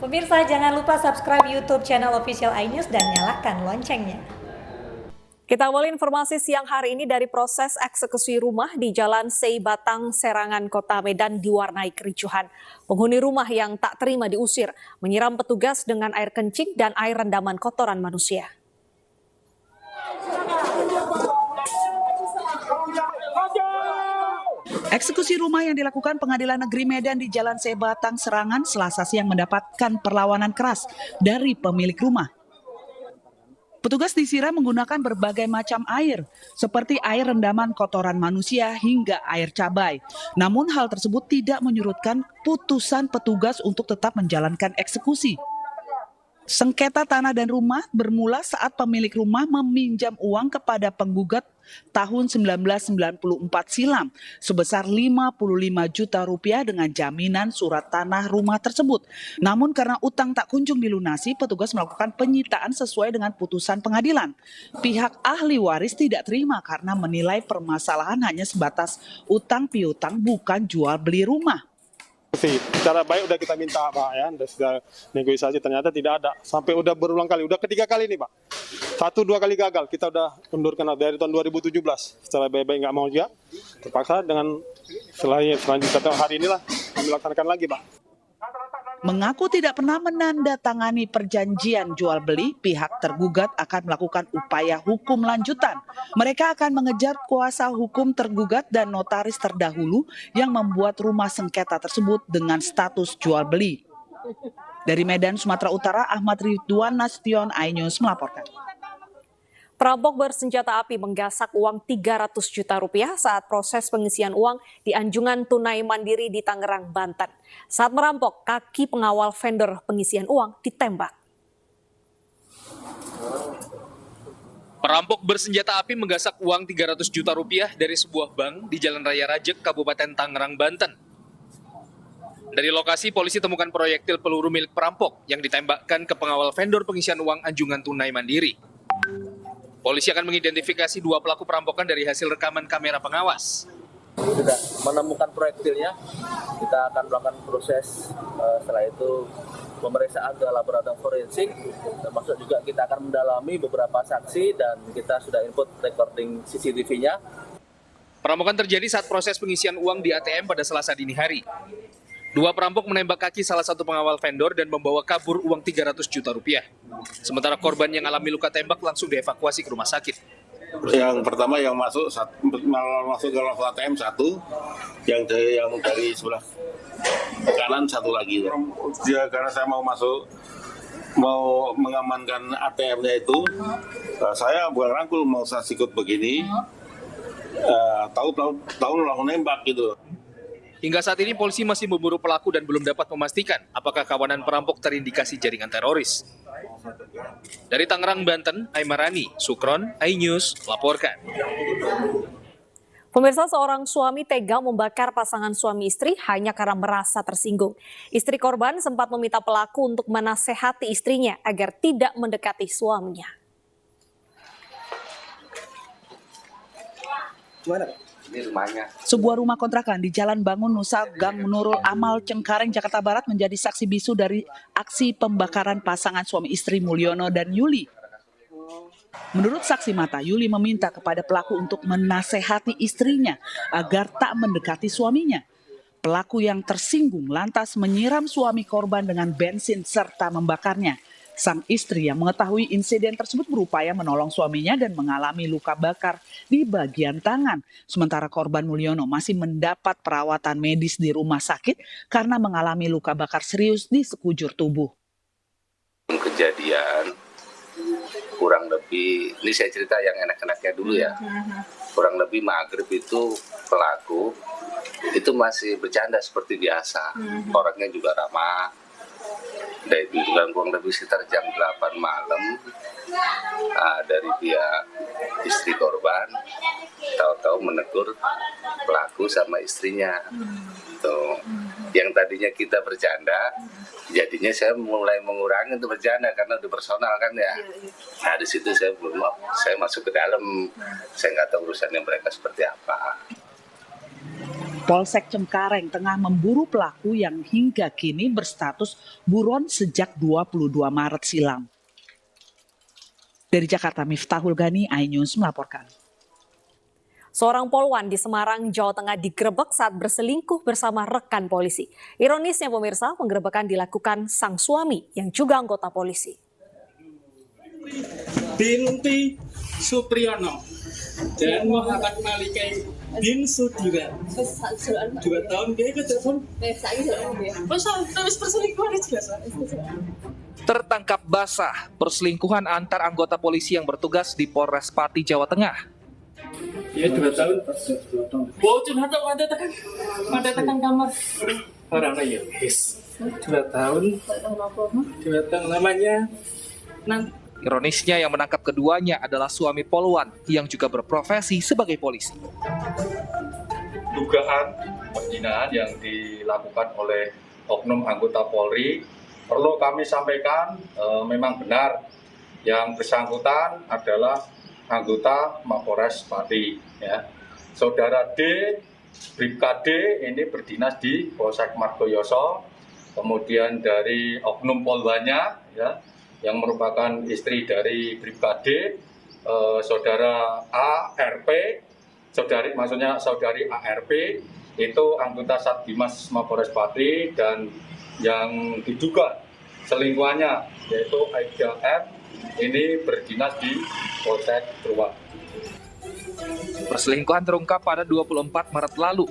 Pemirsa, jangan lupa subscribe YouTube channel Official iNews dan nyalakan loncengnya. Kita awali informasi siang hari ini dari proses eksekusi rumah di Jalan Seibatang, Serangan, Kota Medan diwarnai kericuhan. Penghuni rumah yang tak terima diusir, menyiram petugas dengan air kencing dan air rendaman kotoran manusia. Eksekusi rumah yang dilakukan Pengadilan Negeri Medan di Jalan Seibatang, Serangan, Selasa siang mendapatkan perlawanan keras dari pemilik rumah. Petugas disiram menggunakan berbagai macam air, seperti air rendaman kotoran manusia hingga air cabai. Namun hal tersebut tidak menyurutkan putusan petugas untuk tetap menjalankan eksekusi. Sengketa tanah dan rumah bermula saat pemilik rumah meminjam uang kepada penggugat tahun 1994 silam sebesar 55 juta rupiah dengan jaminan surat tanah rumah tersebut. Namun karena utang tak kunjung dilunasi, petugas melakukan penyitaan sesuai dengan putusan pengadilan. Pihak ahli waris tidak terima karena menilai permasalahan hanya sebatas utang piutang, bukan jual beli rumah. Secara baik udah kita minta Pak ya, sudah negosiasi, ternyata tidak ada. Sampai udah berulang kali, udah ketiga kali nih Pak. 1-2 kali gagal, kita udah undurkan dari tahun 2017. Secara baik-baik nggak mau juga, terpaksa dengan selanjutnya hari inilah kami laksanakan lagi Pak. Mengaku tidak pernah menandatangani perjanjian jual beli, pihak tergugat akan melakukan upaya hukum lanjutan. Mereka akan mengejar kuasa hukum tergugat dan notaris terdahulu yang membuat rumah sengketa tersebut dengan status jual beli. Dari Medan, Sumatera Utara, Ahmad Ridwan Nasution, iNews melaporkan. Perampok bersenjata api menggasak uang 300 juta rupiah saat proses pengisian uang di Anjungan Tunai Mandiri di Tangerang, Banten. Saat merampok, kaki pengawal vendor pengisian uang ditembak. Perampok bersenjata api menggasak uang 300 juta rupiah dari sebuah bank di Jalan Raya Rajek, Kabupaten Tangerang, Banten. Dari lokasi, polisi temukan proyektil peluru milik perampok yang ditembakkan ke pengawal vendor pengisian uang Anjungan Tunai Mandiri. Polisi akan mengidentifikasi 2 pelaku perampokan dari hasil rekaman kamera pengawas. Sudah menemukan proyektilnya, kita akan melakukan proses setelah itu pemeriksaan ke laboratorium forensik, termasuk juga kita akan mendalami beberapa saksi dan kita sudah input recording CCTV-nya. Perampokan terjadi saat proses pengisian uang di ATM pada Selasa dini hari. 2 perampok menembak kaki salah satu pengawal vendor dan membawa kabur uang 300 juta rupiah. Sementara korban yang alami luka tembak langsung dievakuasi ke rumah sakit. Yang pertama yang masuk ke level ATM 1, yang dari sebelah kanan 1 lagi. Dia karena saya mau mengamankan ATM-nya itu, saya bukan rangkul, mau saya sikut begini, tahu langsung nembak gitu. Hingga saat ini polisi masih memburu pelaku dan belum dapat memastikan apakah kawanan perampok terindikasi jaringan teroris. Dari Tangerang, Banten, Aimarani, Sukron, iNews, laporkan. Pemirsa, seorang suami tega membakar pasangan suami istri hanya karena merasa tersinggung. Istri korban sempat meminta pelaku untuk menasehati istrinya agar tidak mendekati suaminya. Sebuah rumah kontrakan di Jalan Bangun Nusa, Gang Nurul Amal, Cengkareng, Jakarta Barat menjadi saksi bisu dari aksi pembakaran pasangan suami istri Mulyono dan Yuli. Menurut saksi mata, Yuli meminta kepada pelaku untuk menasehati istrinya agar tak mendekati suaminya. Pelaku yang tersinggung lantas menyiram suami korban dengan bensin serta membakarnya. Sang istri yang mengetahui insiden tersebut berupaya menolong suaminya dan mengalami luka bakar di bagian tangan. Sementara korban Mulyono masih mendapat perawatan medis di rumah sakit karena mengalami luka bakar serius di sekujur tubuh. Kejadian kurang lebih, ini saya cerita yang enak-enaknya dulu ya. Kurang lebih maghrib itu pelaku itu masih bercanda seperti biasa. Orangnya juga ramah. Dari kurang lebih sekitar jam 8 malam dari pihak istri korban tahu-tahu menegur pelaku sama istrinya. Tuh. Yang tadinya kita bercanda, jadinya saya mulai mengurangi untuk bercanda karena udah personal kan ya. Nah di situ saya masuk ke dalam, saya nggak tahu urusannya mereka seperti apa. Polsek Cengkareng tengah memburu pelaku yang hingga kini berstatus buron sejak 22 Maret silam. Dari Jakarta, Miftahul Gani, iNews melaporkan. Seorang polwan di Semarang, Jawa Tengah digerebek saat berselingkuh bersama rekan polisi. Ironisnya pemirsa, penggerebekan dilakukan sang suami yang juga anggota polisi. Binti Supriyono dan Muhammad Malikai bin Sudiran 2 tahun dia ikut telepon Tertangkap basah perselingkuhan antar anggota polisi yang bertugas di Polres Pati, Jawa Tengah. ya 2 tahun bocor ada tekan kamar orang ya yes 2 tahun namanya nanti. Ironisnya yang menangkap keduanya adalah suami polwan yang juga berprofesi sebagai polisi. Dugaan penghinaan yang dilakukan oleh oknum anggota Polri perlu kami sampaikan memang benar yang bersangkutan adalah anggota Mapores Pati. Ya. Saudara D, Bribka D ini berdinas di Polsek Margoyoso, kemudian dari oknum polwannya ya, yang merupakan istri dari Bribka D, saudara ARP, saudari ARP itu anggota Satdimas Mapores Pati, dan yang diduga selingkuhannya yaitu Aida M ini berdinas di Polsek Truwak. Perselingkuhan terungkap pada 24 Maret lalu.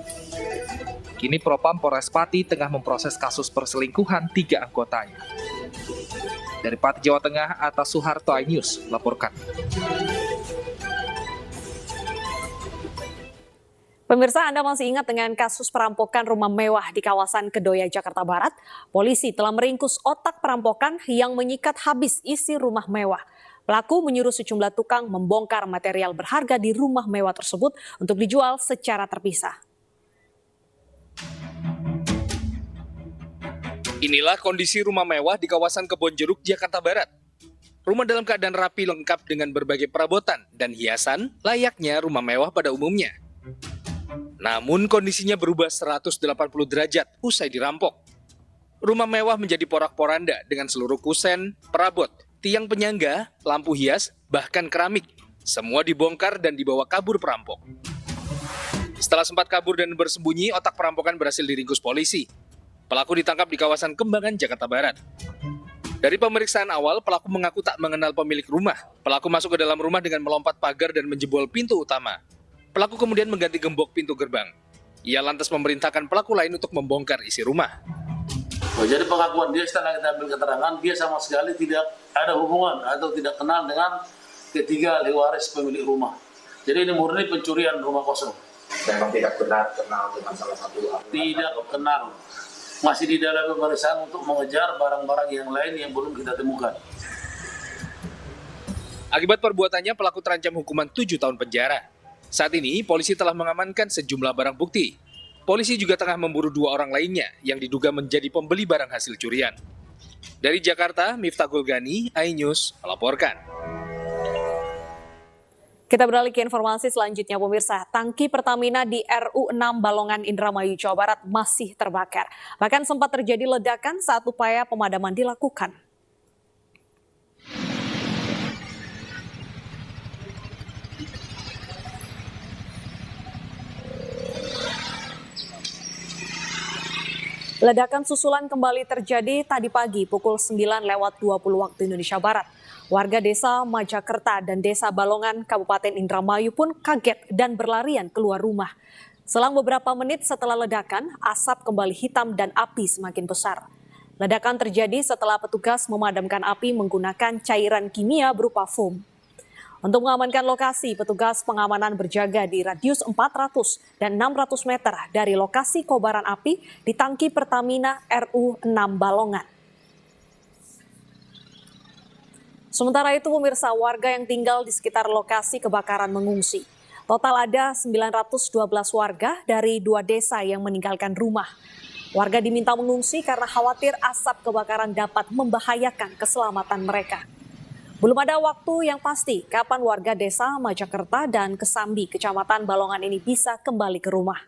Kini Propam Polres Pati tengah memproses kasus perselingkuhan 3 anggotanya. Dari Pati, Jawa Tengah, Atta Suharto, iNews melaporkan. Pemirsa, Anda masih ingat dengan kasus perampokan rumah mewah di kawasan Kedoya, Jakarta Barat? Polisi telah meringkus otak perampokan yang menyikat habis isi rumah mewah. Pelaku menyuruh sejumlah tukang membongkar material berharga di rumah mewah tersebut untuk dijual secara terpisah. Inilah kondisi rumah mewah di kawasan Kebonjeruk, Jakarta Barat. Rumah dalam keadaan rapi lengkap dengan berbagai perabotan dan hiasan layaknya rumah mewah pada umumnya. Namun kondisinya berubah 180 derajat usai dirampok. Rumah mewah menjadi porak-poranda dengan seluruh kusen, perabot, tiang penyangga, lampu hias, bahkan keramik. Semua dibongkar dan dibawa kabur perampok. Setelah sempat kabur dan bersembunyi, otak perampokan berhasil diringkus polisi. Pelaku ditangkap di kawasan Kembangan, Jakarta Barat. Dari pemeriksaan awal, pelaku mengaku tak mengenal pemilik rumah. Pelaku masuk ke dalam rumah dengan melompat pagar dan menjebol pintu utama. Pelaku kemudian mengganti gembok pintu gerbang. Ia lantas memerintahkan pelaku lain untuk membongkar isi rumah. Jadi pengakuan dia setelah kita ambil keterangan, dia sama sekali tidak ada hubungan atau tidak kenal dengan ketiga ahli waris pemilik rumah. Jadi ini murni pencurian rumah kosong. Memang tidak benar kenal dengan salah satu ahli. Tidak kenal. Masih di dalam pemeriksaan untuk mengejar barang-barang yang lain yang belum kita temukan. Akibat perbuatannya, pelaku terancam hukuman 7 tahun penjara. Saat ini, polisi telah mengamankan sejumlah barang bukti. Polisi juga tengah memburu 2 orang lainnya yang diduga menjadi pembeli barang hasil curian. Dari Jakarta, Miftahul Gani, iNews melaporkan. Kita beralih ke informasi selanjutnya, pemirsa. Tangki Pertamina di RU6 Balongan, Indramayu, Jawa Barat masih terbakar. Bahkan sempat terjadi ledakan saat upaya pemadaman dilakukan. Ledakan susulan kembali terjadi tadi pagi pukul 9:20 waktu Indonesia Barat. Warga desa Majakerta dan desa Balongan, Kabupaten Indramayu pun kaget dan berlarian keluar rumah. Selang beberapa menit setelah ledakan, asap kembali hitam dan api semakin besar. Ledakan terjadi setelah petugas memadamkan api menggunakan cairan kimia berupa foam. Untuk mengamankan lokasi, petugas pengamanan berjaga di radius 400 dan 600 meter dari lokasi kobaran api di tangki Pertamina RU6 Balongan. Sementara itu, pemirsa, warga yang tinggal di sekitar lokasi kebakaran mengungsi. Total ada 912 warga dari 2 desa yang meninggalkan rumah. Warga diminta mengungsi karena khawatir asap kebakaran dapat membahayakan keselamatan mereka. Belum ada waktu yang pasti kapan warga desa Majakerta dan Kesambi, Kecamatan Balongan ini bisa kembali ke rumah.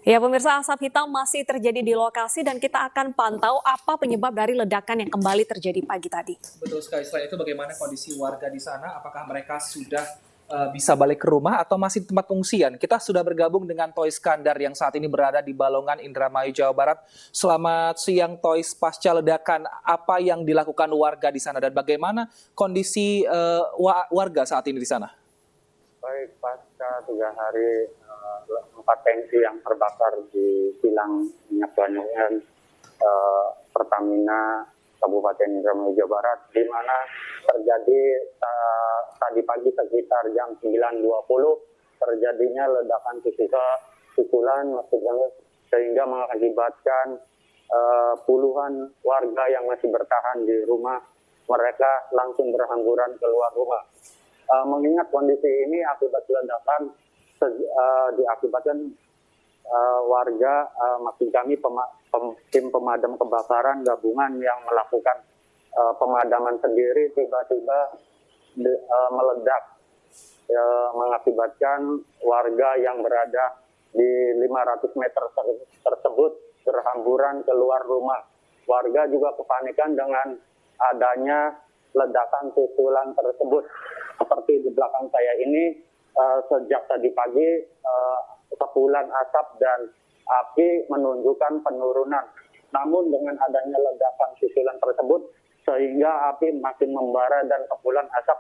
Ya, pemirsa, asap hitam masih terjadi di lokasi dan kita akan pantau apa penyebab dari ledakan yang kembali terjadi pagi tadi. Betul sekali. Selain itu bagaimana kondisi warga di sana? Apakah mereka sudah bisa balik ke rumah atau masih di tempat pengungsian? Kita sudah bergabung dengan Toys Iskandar yang saat ini berada di Balongan, Indramayu, Jawa Barat. Selamat siang, Toys. Pasca ledakan, apa yang dilakukan warga di sana dan bagaimana kondisi warga saat ini di sana? Baik, pasca 3 hari 4 tangki yang terbakar di kilang minyak Banyuwangi Pertamina Kabupaten Indramayu, Jawa Barat, di mana terjadi tadi pagi sekitar jam 9.20 terjadinya ledakan susulan sehingga mengakibatkan puluhan warga yang masih bertahan di rumah mereka langsung berhamburan keluar rumah. Mengingat kondisi ini akibat ledakan diakibatkan warga, maksud kami tim pemadam kebakaran gabungan yang melakukan pemadaman sendiri tiba-tiba meledak, mengakibatkan warga yang berada di 500 meter tersebut berhamburan keluar rumah. Warga juga kepanikan dengan adanya ledakan susulan tersebut. Seperti di belakang saya ini, sejak tadi pagi kepulan asap dan api menunjukkan penurunan. Namun dengan adanya ledakan susulan tersebut, sehingga api makin membara dan kepulan asap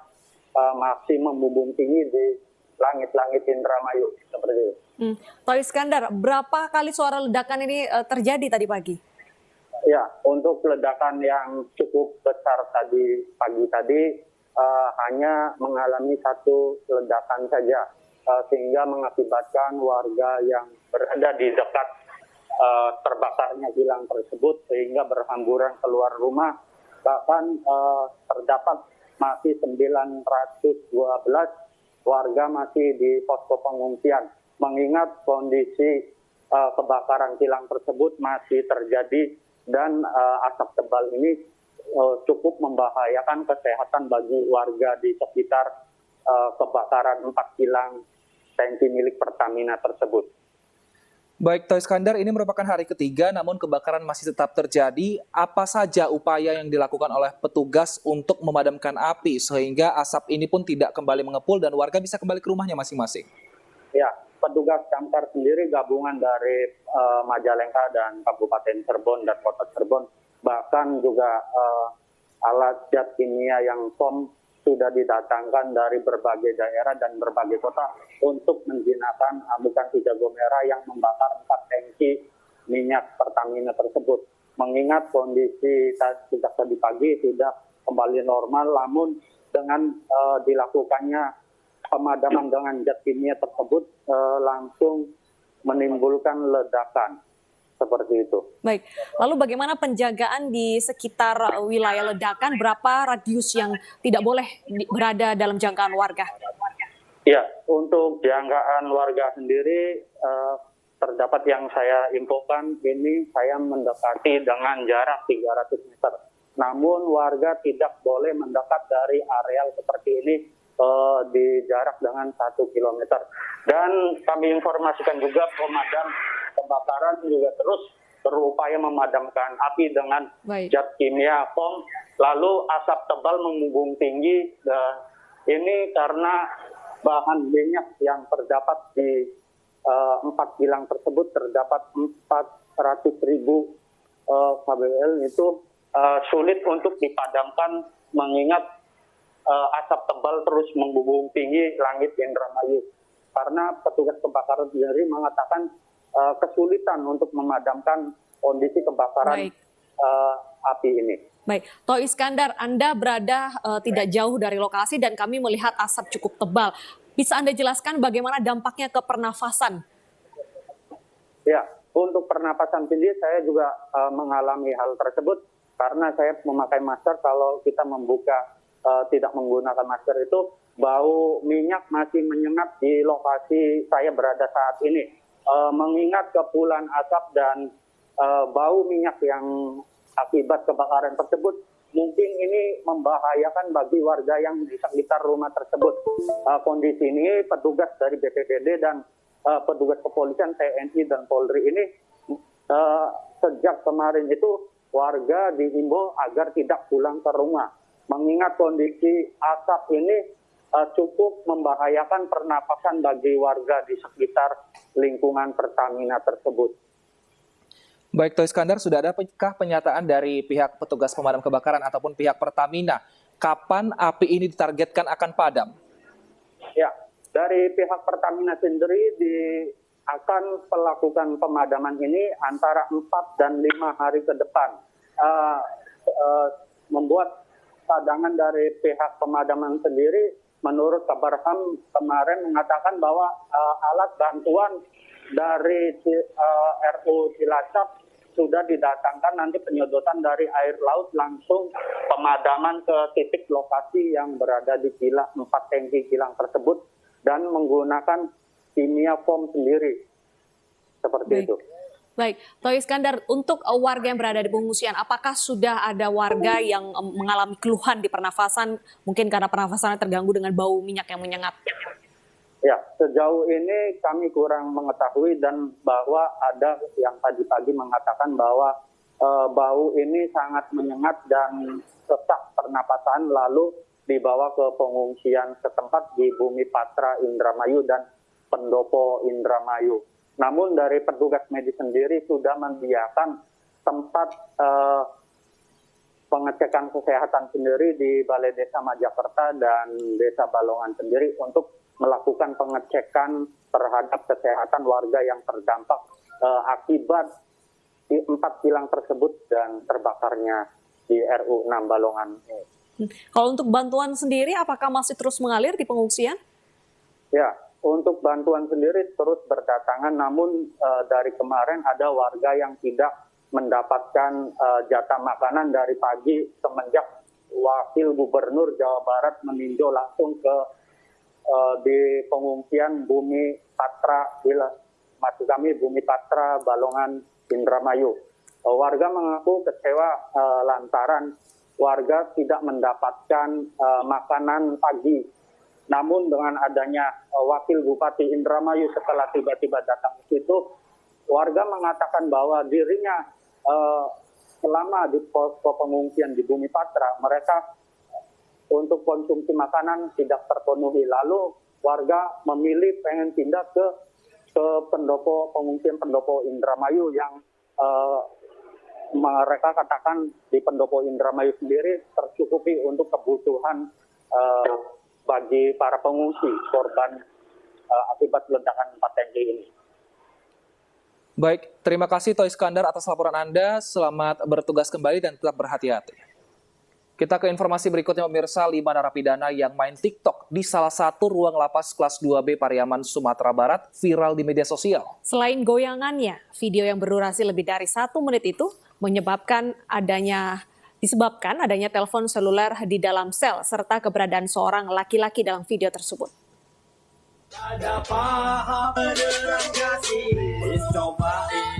masih membumbung tinggi di langit-langit Indramayu. Seperti itu. Toys Iskandar, berapa kali suara ledakan ini terjadi tadi pagi? Ya, untuk ledakan yang cukup besar tadi pagi tadi, hanya mengalami satu ledakan saja, sehingga mengakibatkan warga yang berada di dekat terbakarnya kilang tersebut sehingga berhamburan keluar rumah. Bahkan terdapat masih 912 warga masih di posko pengungsian. Mengingat kondisi kebakaran kilang tersebut masih terjadi dan asap tebal ini cukup membahayakan kesehatan bagi warga di sekitar kebakaran 4 kilang tangki milik Pertamina tersebut. Baik, Toys Iskandar, ini merupakan hari ketiga namun kebakaran masih tetap terjadi. Apa saja upaya yang dilakukan oleh petugas untuk memadamkan api sehingga asap ini pun tidak kembali mengepul dan warga bisa kembali ke rumahnya masing-masing? Ya, petugas damkar sendiri gabungan dari Majalengka dan Kabupaten Cirebon dan Kota Cirebon, bahkan juga alat zat kimia yang POM sudah didatangkan dari berbagai daerah dan berbagai kota untuk menjinakkan amukan si jago merah yang membakar 4 tangki minyak Pertamina tersebut. Mengingat kondisi sejak tadi pagi sudah kembali normal, namun dengan dilakukannya pemadaman dengan zat kimia tersebut langsung menimbulkan ledakan. Seperti itu. Baik, lalu bagaimana penjagaan di sekitar wilayah ledakan? Berapa radius yang tidak boleh berada dalam jangkauan warga? Ya, untuk jangkauan warga sendiri terdapat yang saya infokan, ini saya mendekati dengan jarak 300 meter. Namun warga tidak boleh mendekat dari areal seperti ini di jarak dengan 1 kilometer. Dan kami informasikan juga pemadam kebakaran juga terus berupaya memadamkan api dengan zat kimia POM. Lalu asap tebal membumbung tinggi. Ini karena bahan minyak yang terdapat di 4 kilang tersebut terdapat 400.000 kBL itu sulit untuk dipadamkan mengingat asap tebal terus membumbung tinggi langit Indramayu. Karena petugas kebakaran sendiri mengatakan kesulitan untuk memadamkan kondisi kebakaran api ini. Baik, Toys Iskandar, Anda berada tidak jauh dari lokasi dan kami melihat asap cukup tebal. Bisa Anda jelaskan bagaimana dampaknya ke pernafasan? Ya, untuk pernapasan sendiri saya juga mengalami hal tersebut karena saya memakai masker. Kalau kita membuka tidak menggunakan masker itu bau minyak masih menyengat di lokasi saya berada saat ini. Mengingat kepulan asap dan bau minyak yang akibat kebakaran tersebut, mungkin ini membahayakan bagi warga yang di sekitar rumah tersebut. Kondisi ini petugas dari BPBD dan petugas kepolisian, TNI dan Polri ini sejak kemarin itu warga diimbau agar tidak pulang ke rumah, mengingat kondisi asap ini cukup membahayakan pernapasan bagi warga di sekitar lingkungan Pertamina tersebut. Baik, Toh Iskandar, sudah adakah pernyataan dari pihak petugas pemadam kebakaran ataupun pihak Pertamina? Kapan api ini ditargetkan akan padam? Ya, dari pihak Pertamina sendiri akan melakukan pemadaman ini antara 4 dan 5 hari ke depan. Membuat cadangan dari pihak pemadaman sendiri, menurut kabar HAM kemarin mengatakan bahwa alat bantuan dari RU Cilacap sudah didatangkan, nanti penyedotan dari air laut langsung pemadaman ke titik lokasi yang berada di kilang 4 tangki kilang tersebut dan menggunakan kimia foam sendiri. Seperti itu. Baik, Toh Iskandar, untuk warga yang berada di pengungsian, apakah sudah ada warga yang mengalami keluhan di pernafasan, mungkin karena pernafasannya terganggu dengan bau minyak yang menyengat? Ya, sejauh ini kami kurang mengetahui, dan bahwa ada yang tadi pagi mengatakan bahwa bau ini sangat menyengat dan sesak pernapasan, lalu dibawa ke pengungsian setempat di Bumi Patra Indramayu dan Pendopo Indramayu. Namun dari petugas medis sendiri sudah menyediakan tempat pengecekan kesehatan sendiri di Balai Desa Majakerta dan Desa Balongan sendiri untuk melakukan pengecekan terhadap kesehatan warga yang terdampak akibat di 4 kilang tersebut dan terbakarnya di RU 6 Balongan. Kalau untuk bantuan sendiri, apakah masih terus mengalir di pengungsian? Ya, untuk bantuan sendiri terus berdatangan, namun dari kemarin ada warga yang tidak mendapatkan jatah makanan dari pagi semenjak Wakil Gubernur Jawa Barat meninjau langsung ke di pengungsian Bumi Patra, maksud kami Bumi Patra, Balongan, Indramayu. Warga mengaku kecewa lantaran warga tidak mendapatkan makanan pagi. Namun dengan adanya Wakil Bupati Indramayu setelah tiba-tiba datang ke situ, warga mengatakan bahwa dirinya selama di posko pengungsian di Bumi Patra, mereka untuk konsumsi makanan tidak terpenuhi. Lalu warga memilih pengen pindah ke pendopo pengungsian Pendopo Indramayu yang mereka katakan di Pendopo Indramayu sendiri tercukupi untuk kebutuhan bagi para pengungsi korban akibat ledakan 4 tangki ini. Baik, terima kasih Toh Iskandar atas laporan Anda. Selamat bertugas kembali dan tetap berhati-hati. Kita ke informasi berikutnya, pemirsa. 5 narapidana yang main TikTok di salah satu ruang lapas kelas 2B Pariaman, Sumatera Barat viral di media sosial. Selain goyangannya, video yang berdurasi lebih dari 1 menit itu disebabkan adanya telepon seluler di dalam sel serta keberadaan seorang laki-laki dalam video tersebut.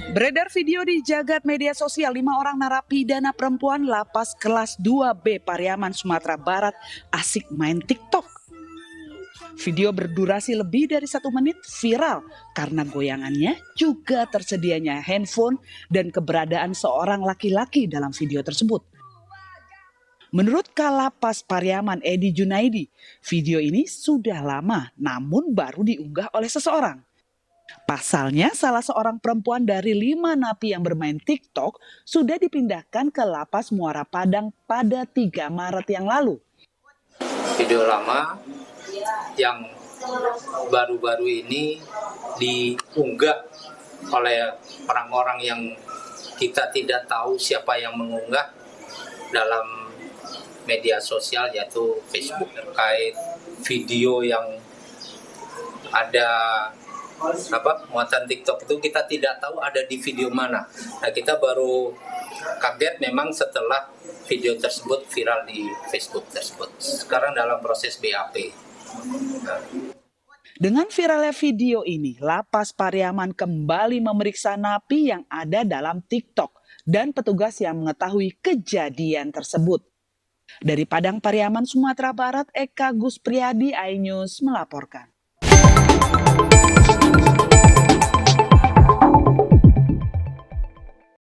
Beredar video di jagat media sosial, 5 orang narapidana perempuan lapas kelas 2B Pariaman, Sumatera Barat asik main TikTok. Video berdurasi lebih dari 1 menit viral karena goyangannya, juga tersedianya handphone dan keberadaan seorang laki-laki dalam video tersebut. Menurut Kalapas Pariaman Edi Junaidi, video ini sudah lama namun baru diunggah oleh seseorang. Pasalnya salah seorang perempuan dari 5 napi yang bermain TikTok sudah dipindahkan ke Lapas Muara Padang pada 3 Maret yang lalu. Video lama yang baru-baru ini diunggah oleh orang-orang yang kita tidak tahu siapa yang mengunggah dalam media sosial, yaitu Facebook, terkait video yang ada muatan TikTok itu kita tidak tahu ada di video mana. Nah, kita baru kaget memang setelah video tersebut viral di Facebook tersebut. Sekarang dalam proses BAP. Dengan viralnya video ini, Lapas Pariaman kembali memeriksa napi yang ada dalam TikTok dan petugas yang mengetahui kejadian tersebut. Dari Padang Pariaman, Sumatera Barat, Eka Gus Priyadi, iNews melaporkan.